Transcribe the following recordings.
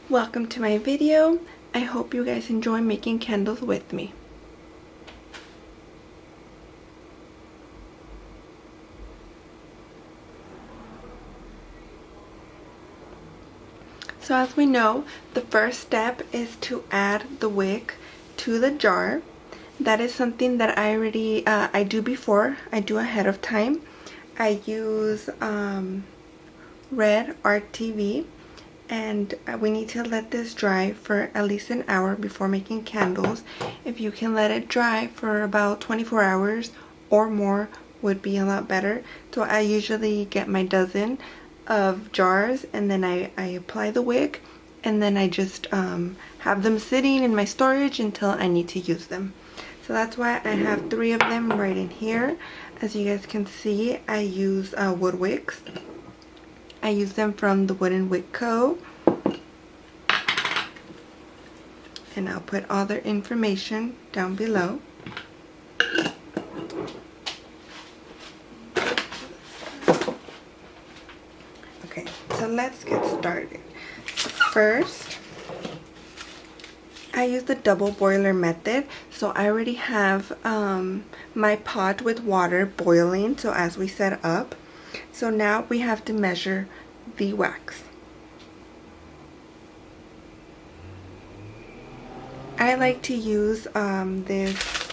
Welcome to my video. I hope you guys enjoy making candles with me. So as we know, the first step is to add the wick to the jar. That is something that I already I do before. I do ahead of time. I use red RTV, and we need to let this dry for at least an hour before making candles. If you can let it dry for about 24 hours or more would be a lot better. So I usually get my dozen of jars, and then I apply the wick, and then I just have them sitting in my storage until I need to use them. So that's why I have 3 of them right in here. As you guys can see, I use wood wicks. I use them from the Wooden Wick Co. And I'll put all their information down below. Okay, so let's get started. First, I use the double boiler method. So I already have my pot with water boiling, so as we set up. So now we have to measure the wax. I like to use this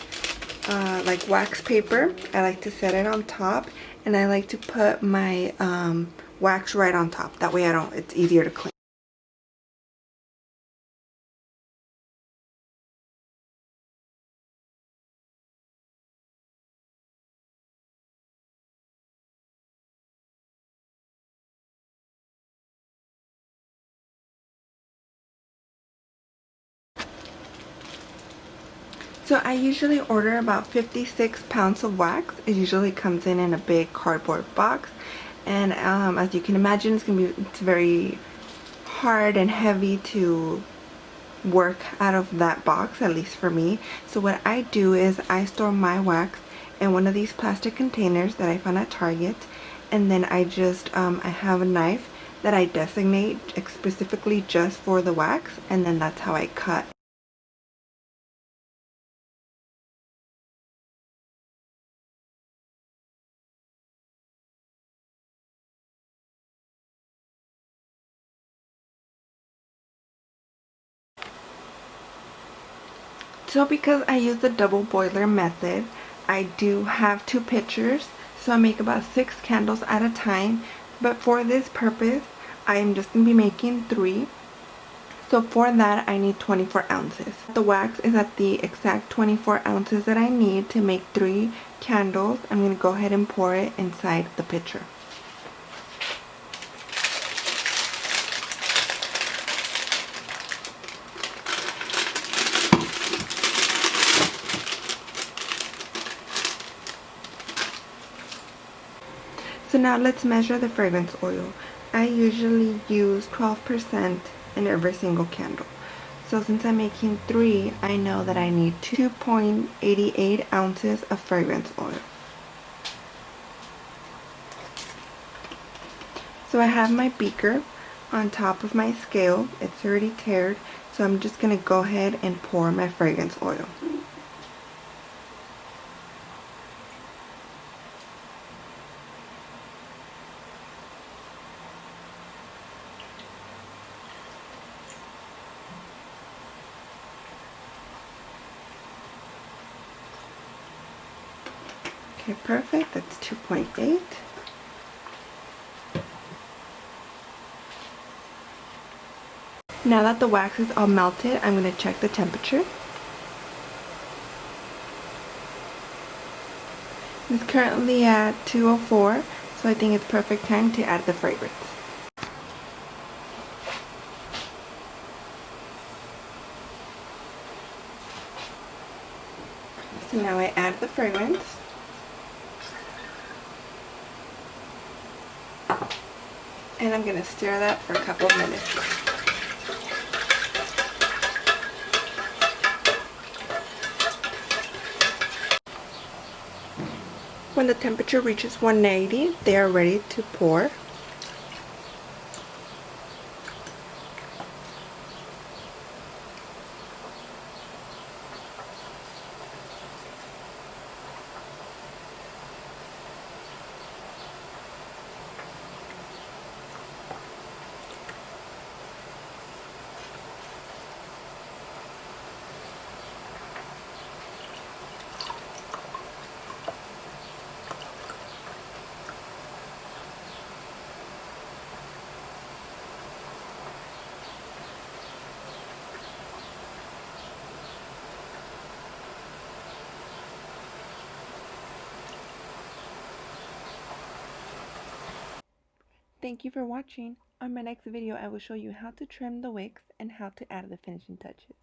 like wax paper. I like to set it on top, and I like to put my wax right on top. That way it's easier to clean. So I usually order about 56 pounds of wax. It usually comes in a big cardboard box, and as you can imagine, it's very hard and heavy to work out of that box, at least for me. So what I do is I store my wax in one of these plastic containers that I found at Target, and then I have a knife that I designate specifically just for the wax, and then that's how I cut. So because I use the double boiler method, I do have 2 pitchers, so I make about 6 candles at a time. But for this purpose, I am just going to be making 3. So for that, I need 24 ounces. The wax is at the exact 24 ounces that I need to make 3 candles. I'm going to go ahead and pour it inside the pitcher. So now let's measure the fragrance oil. I usually use 12% in every single candle. So since I'm making 3, I know that I need 2.88 ounces of fragrance oil. So I have my beaker on top of my scale. It's already tiered, so I'm just going to go ahead and pour my fragrance oil. Okay, perfect. That's 2.8. Now that the wax is all melted, I'm going to check the temperature. It's currently at 204, so I think it's perfect time to add the fragrance. So now I add the fragrance. And I'm going to stir that for a couple of minutes. When the temperature reaches 180, they are ready to pour. Thank you for watching. On my next video, I will show you how to trim the wicks and how to add the finishing touches.